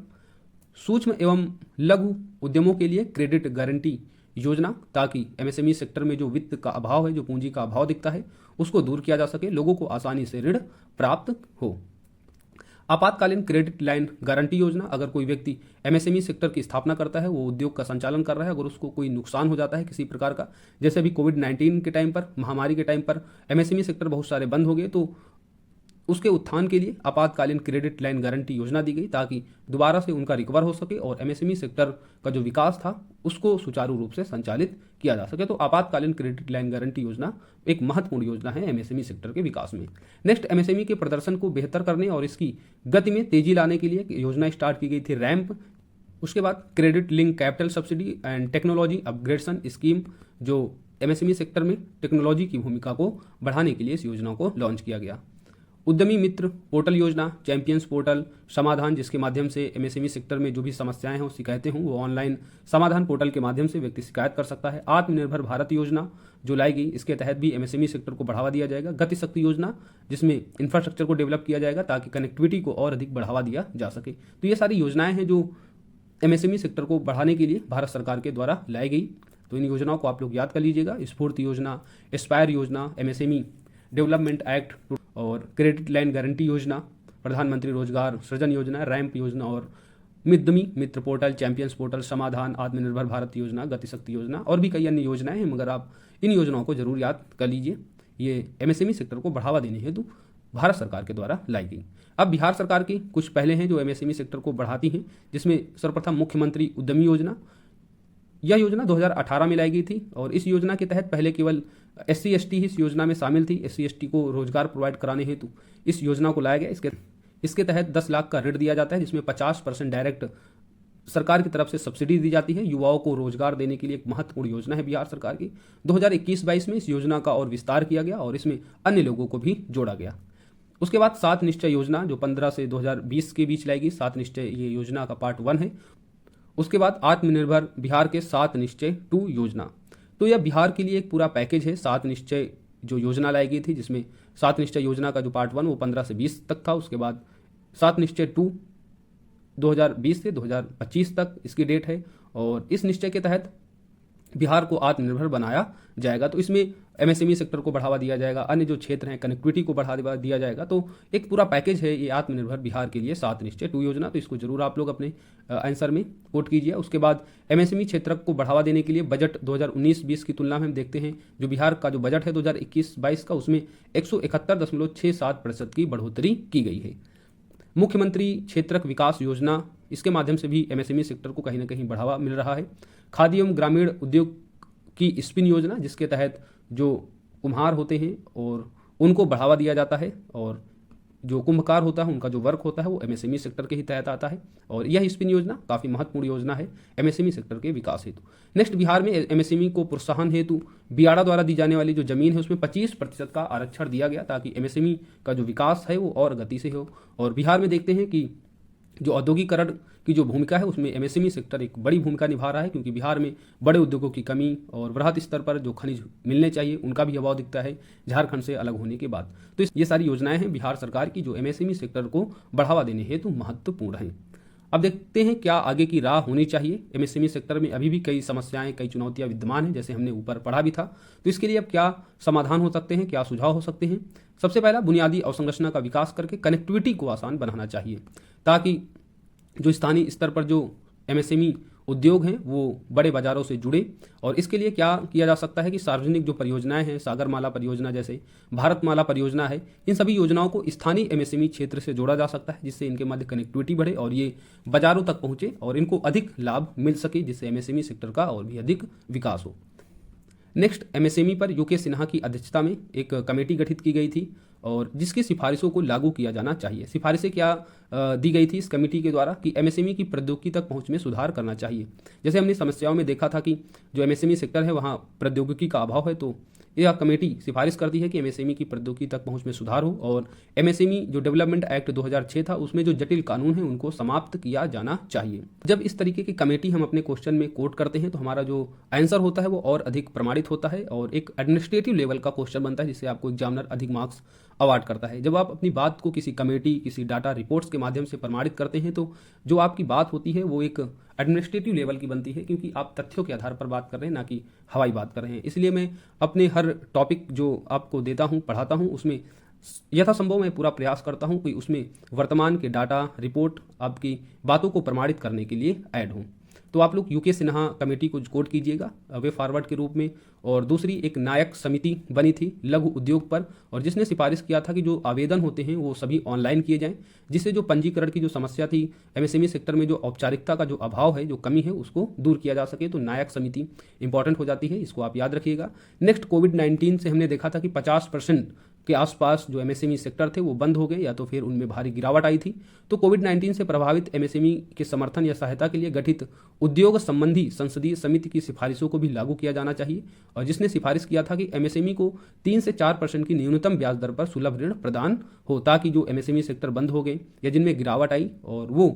सूक्ष्म एवं लघु उद्यमों के लिए क्रेडिट गारंटी योजना, ताकि एमएसएमई सेक्टर में जो वित्त का अभाव है, जो पूंजी का अभाव दिखता है, उसको दूर किया जा सके, लोगों को आसानी से ऋण प्राप्त हो। आपातकालीन क्रेडिट लाइन गारंटी योजना, अगर कोई व्यक्ति एमएसएमई सेक्टर की स्थापना करता है, वो उद्योग का संचालन कर रहा है, अगर उसको कोई नुकसान हो जाता है किसी प्रकार का, जैसे अभी कोविड-19 के टाइम पर, महामारी के टाइम पर एमएसएमई सेक्टर बहुत सारे बंद हो गए, तो उसके उत्थान के लिए आपातकालीन क्रेडिट लाइन गारंटी योजना दी गई ताकि दोबारा से उनका रिकवर हो सके और एमएसएमई सेक्टर का जो विकास था उसको सुचारू रूप से संचालित किया जा सके। तो आपातकालीन क्रेडिट लाइन गारंटी योजना एक महत्वपूर्ण योजना है एमएसएमई सेक्टर के विकास में। नेक्स्ट, एमएसएमई के प्रदर्शन को बेहतर करने और इसकी गति में तेजी लाने के लिए एक योजना स्टार्ट की गई थी, रैंप। उसके बाद credit link capital subsidy and technology upgradation scheme, जो एमएसएमई सेक्टर में टेक्नोलॉजी की भूमिका को बढ़ाने के लिए इस योजना को लॉन्च किया गया। उद्यमी मित्र पोर्टल योजना, चैंपियंस पोर्टल समाधान, जिसके माध्यम से एमएसएमई सेक्टर में जो भी समस्याएं हों, शिकायतें हों, वो ऑनलाइन समाधान पोर्टल के माध्यम से व्यक्ति शिकायत कर सकता है। आत्मनिर्भर भारत योजना जो लाई गई, इसके तहत भी एमएसएमई सेक्टर को बढ़ावा दिया जाएगा। गति शक्ति योजना, जिसमें इंफ्रास्ट्रक्चर को डेवलप किया जाएगा ताकि कनेक्टिविटी को और अधिक बढ़ावा दिया जा सके। तो ये सारी योजनाएं हैं जो एमएसएमई सेक्टर को बढ़ाने के लिए भारत सरकार के द्वारा लाई गई। तो इन योजनाओं को आप लोग याद कर लीजिएगा, स्फूर्ति योजना, एस्पायर योजना, एमएसएमई डेवलपमेंट एक्ट और क्रेडिट लाइन गारंटी योजना, प्रधानमंत्री रोजगार सृजन योजना, रैंप योजना और उद्यमी मित्र पोर्टल, चैंपियंस पोर्टल, समाधान, आत्मनिर्भर भारत योजना, गति शक्ति योजना और भी कई अन्य योजनाएं हैं, मगर आप इन योजनाओं को जरूर याद कर लीजिए। ये एमएसएमई सेक्टर को बढ़ावा देने हेतु भारत सरकार के द्वारा लाई गई। अब बिहार सरकार की कुछ पहले हैं जो एमएसएमई सेक्टर को बढ़ाती हैं, जिसमें सर्वप्रथम मुख्यमंत्री उद्यमी योजना। यह योजना 2018 में लाई गई थी और इस योजना के तहत पहले केवल SC/ST इस योजना में शामिल थी। SC/ST को रोजगार प्रोवाइड कराने हेतु इस योजना को लाया गया। इसके तहत 10 लाख का ऋण दिया जाता है, जिसमें 50% डायरेक्ट सरकार की तरफ से सब्सिडी दी जाती है। युवाओं को रोजगार देने के लिए एक महत्वपूर्ण योजना है बिहार सरकार की। 2021-22 में इस योजना का और विस्तार किया गया और इसमें अन्य लोगों को भी जोड़ा गया। उसके बाद 7 निश्चय योजना जो 15 से 2020 के बीच लाएगी। 7 निश्चय ये योजना का पार्ट 1 है। उसके बाद आत्मनिर्भर बिहार के 7 निश्चय 2 योजना। तो यह बिहार के लिए एक पूरा पैकेज है। 7 निश्चय जो योजना लाई गई थी, जिसमें 7 निश्चय योजना का जो पार्ट 1 वो 15 से 20 तक था। उसके बाद 7 निश्चय 2 2020 से 2025 तक इसकी डेट है और इस निश्चय के तहत बिहार को आत्मनिर्भर बनाया जाएगा। तो इसमें MSME सेक्टर को बढ़ावा दिया जाएगा, अन्य जो क्षेत्र हैं कनेक्टिविटी को बढ़ावा दिया जाएगा। तो एक पूरा पैकेज है ये आत्मनिर्भर बिहार के लिए 7 निश्चय 2 योजना। तो इसको जरूर आप लोग अपने आंसर में कोट कीजिए। उसके बाद MSME क्षेत्र को बढ़ावा देने के लिए बजट 2019-20 की तुलना में हम देखते हैं जो बिहार का जो बजट है 2021-22 का, उसमें 171.67% की बढ़ोतरी की गई है। मुख्यमंत्री क्षेत्रक विकास योजना, इसके माध्यम से भी MSME सेक्टर को कहीं ना कहीं बढ़ावा मिल रहा है। खादी एवं ग्रामीण उद्योग की स्पिन योजना, जिसके तहत जो कुम्हार होते हैं और उनको बढ़ावा दिया जाता है और जो कुंभकार होता है उनका जो वर्क होता है वो MSME सेक्टर के ही तहत आता है और यह स्पिन योजना काफ़ी महत्वपूर्ण योजना है MSME सेक्टर के विकास हेतु। नेक्स्ट, बिहार में MSME को प्रोत्साहन हेतु बियाडा द्वारा दी जाने वाली जो जमीन है उसमें 25% का आरक्षण दिया गया ताकि MSME का जो विकास है वो और गति से हो। और बिहार में देखते हैं कि जो औद्योगिकरण की जो भूमिका है उसमें MSME सेक्टर एक बड़ी भूमिका निभा रहा है, क्योंकि बिहार में बड़े उद्योगों की कमी और वृहद स्तर पर जो खनिज मिलने चाहिए उनका भी अभाव दिखता है झारखंड से अलग होने के बाद। तो ये सारी योजनाएं हैं बिहार सरकार की जो MSME सेक्टर को बढ़ावा देने हेतु महत्वपूर्ण हैं। अब देखते हैं क्या आगे की राह होनी चाहिए। MSME सेक्टर में अभी भी कई समस्याएं, कई चुनौतियां विद्यमान हैं, जैसे हमने ऊपर पढ़ा भी था। तो इसके लिए अब क्या समाधान हो सकते हैं, क्या सुझाव हो सकते हैं। सबसे पहला, बुनियादी अवसंरचना का विकास करके कनेक्टिविटी को आसान बनाना चाहिए ताकि जो स्थानीय स्तर पर जो MSME उद्योग हैं वो बड़े बाजारों से जुड़े। और इसके लिए क्या किया जा सकता है कि सार्वजनिक जो परियोजनाएं हैं, सागरमाला परियोजना जैसे भारतमाला परियोजना है, इन सभी योजनाओं को स्थानीय MSME क्षेत्र से जोड़ा जा सकता है, जिससे इनके मध्य कनेक्टिविटी बढ़े और ये बाजारों तक पहुंचे और इनको अधिक लाभ मिल सके, जिससे MSME सेक्टर का और भी अधिक विकास हो। नेक्स्ट, MSME पर UK सिन्हा की अध्यक्षता में एक कमेटी गठित की गई थी और जिसकी सिफारिशों को लागू किया जाना चाहिए। सिफारिशें क्या दी गई थी इस कमेटी के द्वारा कि MSME की प्रौद्योगिकी तक पहुंच में सुधार करना चाहिए। जैसे हमने समस्याओं में देखा था कि जो MSME सेक्टर है वहाँ प्रौद्योगिकी का अभाव है, तो यह कमेटी सिफारिश करती है कि MSME की प्रौद्योगिकी तक पहुंच में सुधार हो और MSME जो डेवलपमेंट एक्ट 2006 था उसमें जो जटिल कानून है उनको समाप्त किया जाना चाहिए। जब इस तरीके की कमेटी हम अपने क्वेश्चन में कोट करते हैं तो हमारा जो आंसर होता है वो और अधिक प्रमाणित होता है और एक एडमिनिस्ट्रेटिव लेवल का क्वेश्चन बनता है, जिससे आपको एग्जामिनर अधिक मार्क्स अवार्ड करता है। जब आप अपनी बात को किसी कमेटी, किसी डाटा रिपोर्ट्स के माध्यम से प्रमाणित करते हैं तो जो आपकी बात होती है वो एक एडमिनिस्ट्रेटिव लेवल की बनती है, क्योंकि आप तथ्यों के आधार पर बात कर रहे हैं, ना कि हवाई बात कर रहे हैं। इसलिए मैं अपने हर टॉपिक जो आपको देता हूं, पढ़ाता हूं, उसमें यथासंभव मैं पूरा प्रयास करता हूं कि उसमें वर्तमान के डाटा रिपोर्ट आपकी बातों को प्रमाणित करने के लिए ऐड हों। तो आप लोग UK सिन्हा कमेटी को कोट कीजिएगा वे फॉरवर्ड के रूप में। और दूसरी, एक नायक समिति बनी थी लघु उद्योग पर और जिसने सिफारिश किया था कि जो आवेदन होते हैं वो सभी ऑनलाइन किए जाएं, जिससे जो पंजीकरण की जो समस्या थी MSME सेक्टर में, जो औपचारिकता का जो अभाव है, जो कमी है, उसको दूर किया जा सके। तो नायक समिति इंपॉर्टेंट हो जाती है, इसको आप याद रखिएगा। नेक्स्ट, कोविड-19 से हमने देखा था कि 50% के आसपास जो MSME सेक्टर थे वो बंद हो गए या तो फिर उनमें भारी गिरावट आई थी। तो कोविड-19 से प्रभावित MSME के समर्थन या सहायता के लिए गठित उद्योग संबंधी संसदीय समिति की सिफारिशों को भी लागू किया जाना चाहिए और जिसने सिफारिश किया था कि MSME को 3 से 4% की न्यूनतम ब्याज दर पर सुलभ ऋण प्रदान हो, ताकि जो MSME सेक्टर बंद हो गए या जिनमें गिरावट आई और वो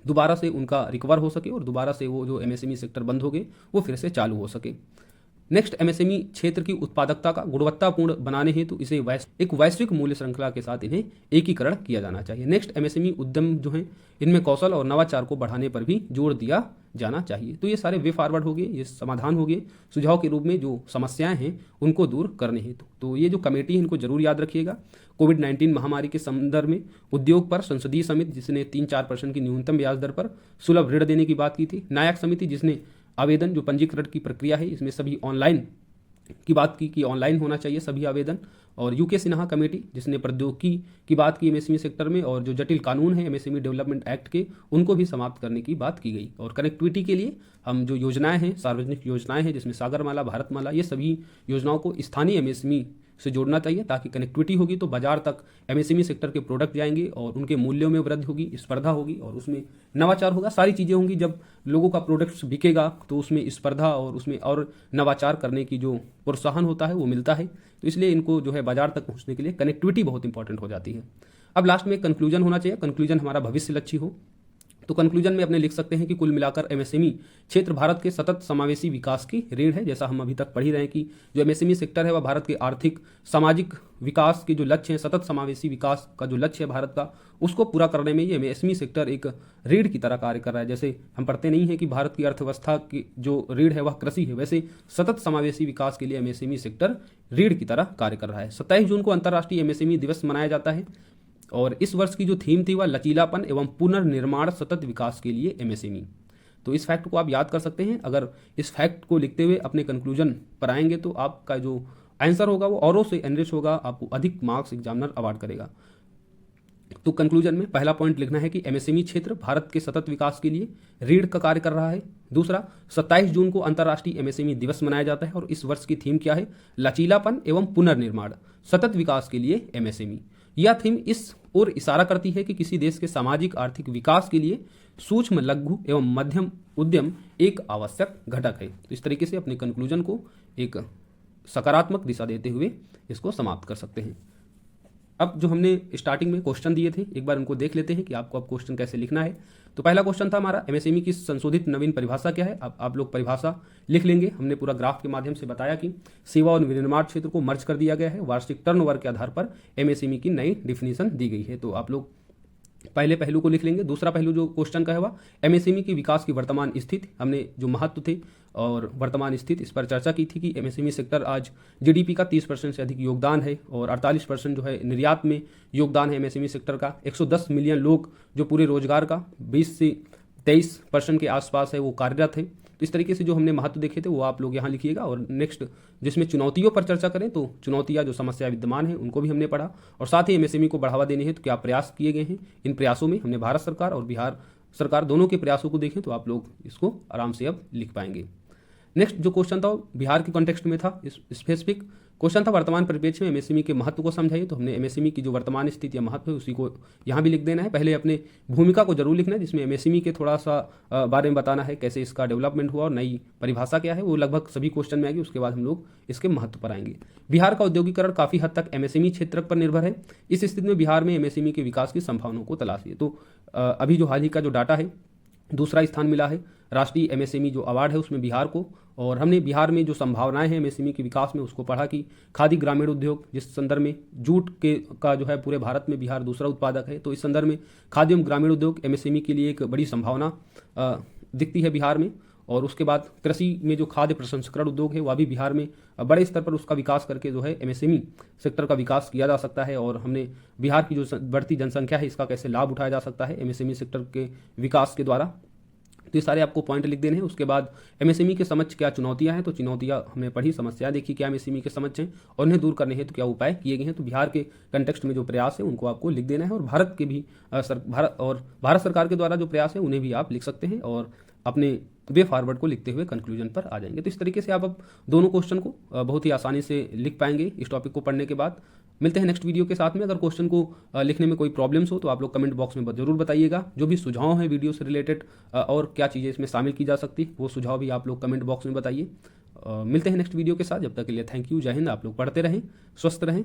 दोबारा से उनका रिकवर हो सके और दोबारा से वो जो MSME सेक्टर बंद हो गए वो फिर से चालू हो सके। नेक्स्ट, MSME क्षेत्र की उत्पादकता का गुणवत्तापूर्ण बनाने हेतु इसे एक वैश्विक मूल्य श्रृंखला के साथ इन्हें एकीकरण किया जाना चाहिए। नेक्स्ट, MSME उद्यम जो हैं इनमें कौशल और नवाचार को बढ़ाने पर भी जोर दिया जाना चाहिए। तो ये सारे वे फॉरवर्ड हो गए, ये समाधान हो गए सुझाव के रूप में जो समस्याएं हैं उनको दूर करने हेतु। तो ये जो कमेटी है इनको जरूर याद रखिएगा। कोविड-19 महामारी के संदर्भ में उद्योग पर संसदीय समिति जिसने 3-4% की न्यूनतम ब्याज दर पर सुलभ ऋण देने की बात की थी। नायक समिति जिसने आवेदन जो पंजीकरण की प्रक्रिया है इसमें सभी ऑनलाइन की बात की कि ऑनलाइन होना चाहिए सभी आवेदन, और यूके सिन्हा कमेटी जिसने प्रौद्योगिकी की बात की एमएसएमई सेक्टर में, और जो जटिल कानून है एमएसएमई डेवलपमेंट एक्ट के उनको भी समाप्त करने की बात की गई। और कनेक्टिविटी के लिए हम जो योजनाएं हैं, सार्वजनिक योजनाएं हैं जिसमें सागरमाला, भारतमाला, ये सभी योजनाओं को स्थानीय एमएसएमई से जोड़ना चाहिए, ताकि कनेक्टिविटी होगी तो बाजार तक एमएसएमई सेक्टर के प्रोडक्ट जाएंगे और उनके मूल्यों में वृद्धि होगी, स्पर्धा होगी और उसमें नवाचार होगा। सारी चीज़ें होंगी। जब लोगों का प्रोडक्ट्स बिकेगा तो उसमें स्पर्धा और उसमें और नवाचार करने की जो प्रोत्साहन होता है वो मिलता है। तो इसलिए इनको जो है बाजार तक पहुंचने के लिए कनेक्टिविटी बहुत इंपॉर्टेंट हो जाती है। अब लास्ट में कंक्लूजन होना चाहिए, कंक्लूजन हमारा भविष्य लक्ष्य हो। तो कंक्लूजन में अपने लिख सकते हैं कि कुल मिलाकर एमएसएमई क्षेत्र भारत के सतत समावेशी विकास की रीढ़ है। जैसा हम अभी तक पढ़ ही रहे हैं कि जो एमएसएमई सेक्टर है वह भारत के आर्थिक सामाजिक विकास के जो लक्ष्य हैं, सतत समावेशी विकास का जो लक्ष्य है भारत का, उसको पूरा करने में ये एमएसएमई सेक्टर एक रीढ़ की तरह कार्य कर रहा है। जैसे हम पढ़ते नहीं है कि भारत की अर्थव्यवस्था की जो रीढ़ है वह कृषि है, वैसे सतत समावेशी विकास के लिए एमएसएमई सेक्टर रीढ़ की तरह कार्य कर रहा है। 27 जून को अंतर्राष्ट्रीय एमएसएमई दिवस मनाया जाता है और इस वर्ष की जो थीम थी वह लचीलापन एवं पुनर्निर्माण सतत विकास के लिए एमएसएमई। तो इस फैक्ट को आप याद कर सकते हैं। अगर इस फैक्ट को लिखते हुए अपने कंक्लूजन पर आएंगे तो आपका जो आंसर होगा वो औरों से एनरिच होगा, आपको अधिक मार्क्स एग्जामिनर अवार्ड करेगा। तो कंक्लूजन में पहला पॉइंट लिखना है कि एमएसएमई क्षेत्र भारत के सतत विकास के लिए रीढ़ का कार्य कर रहा है। दूसरा, 27 जून को अंतर्राष्ट्रीय एमएसएमई दिवस मनाया जाता है और इस वर्ष की थीम क्या है? लचीलापन एवं पुनर्निर्माण सतत विकास के लिए एमएसएमई। यह थीम इस ओर इशारा करती है कि किसी देश के सामाजिक आर्थिक विकास के लिए सूक्ष्म, लघु एवं मध्यम उद्यम एक आवश्यक घटक है। तो इस तरीके से अपने कंक्लूजन को एक सकारात्मक दिशा देते हुए इसको समाप्त कर सकते हैं। अब जो हमने स्टार्टिंग में क्वेश्चन दिए थे एक बार उनको देख लेते हैं कि आपको अब क्वेश्चन कैसे लिखना है। तो पहला क्वेश्चन था हमारा, एमएसएमई की संशोधित नवीन परिभाषा क्या है? अब आप लोग परिभाषा लिख लेंगे। हमने पूरा ग्राफ के माध्यम से बताया कि सेवा और विनिर्माण क्षेत्र को मर्ज कर दिया गया है। वार्षिक टर्नओवर के आधार पर एमएसएमई की नई डिफिनीशन दी गई है। तो आप लोग पहले पहलू को लिख लेंगे। दूसरा पहलू जो क्वेश्चन का है वह एमएसएमई की विकास की वर्तमान स्थिति, हमने जो महत्व थे और वर्तमान स्थिति इस पर चर्चा की थी कि एमएसएमई सेक्टर आज जीडीपी का 30% से अधिक योगदान है और 48% जो है निर्यात में योगदान है एमएसएमई सेक्टर का। 110 मिलियन लोग जो पूरे रोजगार का 20 से 23% के आसपास है वो कार्यरत है। तो इस तरीके से जो हमने महत्व देखे थे वो आप लोग यहाँ लिखिएगा। और नेक्स्ट जिसमें चुनौतियों पर चर्चा करें तो चुनौतियाँ जो समस्या विद्यमान है उनको भी हमने पढ़ा और साथ ही एमएसएमई को बढ़ावा देने हैं तो क्या प्रयास किए गए हैं। इन प्रयासों में हमने भारत सरकार और बिहार सरकार दोनों के प्रयासों को देखें तो आप लोग इसको आराम से अब लिख पाएंगे। नेक्स्ट जो क्वेश्चन था बिहार के कॉन्टेक्स्ट में था, स्पेसिफिक क्वेश्चन था वर्तमान परिप्रेक्ष्य में एमएसएमई के महत्व को समझाइए। तो हमने एमएसएमई की जो वर्तमान स्थिति या महत्व है उसी को यहाँ भी लिख देना है। पहले अपने भूमिका को जरूर लिखना है जिसमें एमएसएमई के थोड़ा सा बारे में बताना है, कैसे इसका डेवलपमेंट हुआ और नई परिभाषा क्या है, वो लगभग सभी क्वेश्चन में आएगी। उसके बाद हम लोग इसके महत्व पर आएंगे। बिहार का औद्योगिकरण काफ़ी हद तक एमएसएमई क्षेत्र पर निर्भर है। इस स्थिति में बिहार में एमएसएमई के विकास की संभावनाओं को तलाशिए। तो अभी जो हाल ही का जो डाटा है दूसरा स्थान मिला है राष्ट्रीय एमएसएमई जो अवार्ड है उसमें बिहार को। और हमने बिहार में जो संभावनाएं हैं एमएसएमई के विकास में उसको पढ़ा कि खादी ग्रामीण उद्योग, जिस संदर्भ में जूट के का जो है पूरे भारत में बिहार दूसरा उत्पादक है, तो इस संदर्भ में खादी एवं ग्रामीण उद्योग एमएसएमई के लिए एक बड़ी संभावना दिखती है बिहार में। और उसके बाद कृषि में जो खाद्य प्रसंस्करण उद्योग है वह भी बिहार में बड़े स्तर पर उसका विकास करके जो है एमएसएमई सेक्टर का विकास किया जा सकता है। और हमने बिहार की जो बढ़ती जनसंख्या है इसका कैसे लाभ उठाया जा सकता है एमएसएमई सेक्टर के विकास के द्वारा। तो ये सारे आपको पॉइंट लिख देने हैं। उसके बाद एमएसएमई के समक्ष क्या चुनौतियां हैं, तो चुनौतियां हमने पढ़ी, समस्याएं देखी क्या एमएसएमई के समक्ष हैं और उन्हें दूर करने हैं तो क्या उपाय किए गए हैं। तो बिहार के कंटेक्स्ट में जो प्रयास है उनको आपको लिख देना है और भारत के भी भारत सरकार के द्वारा जो प्रयास है उन्हें भी आप लिख सकते हैं और अपने वे फॉरवर्ड को लिखते हुए कंक्लूजन पर आ जाएंगे। तो इस तरीके से आप अब दोनों क्वेश्चन को बहुत ही आसानी से लिख पाएंगे इस टॉपिक को पढ़ने के बाद। मिलते हैं नेक्स्ट वीडियो के साथ में। अगर क्वेश्चन को लिखने में कोई प्रॉब्लम्स हो तो आप लोग कमेंट बॉक्स में जरूर बताइएगा। जो भी सुझाव हैं वीडियो से रिलेटेड और क्या चीज़ें इसमें शामिल की जा सकती वो सुझाव भी आप लोग कमेंट बॉक्स में बताइए। मिलते हैं नेक्स्ट वीडियो के साथ। जब तक के लिए थैंक यू, जय हिंद। आप लोग पढ़ते रहें, स्वस्थ रहें।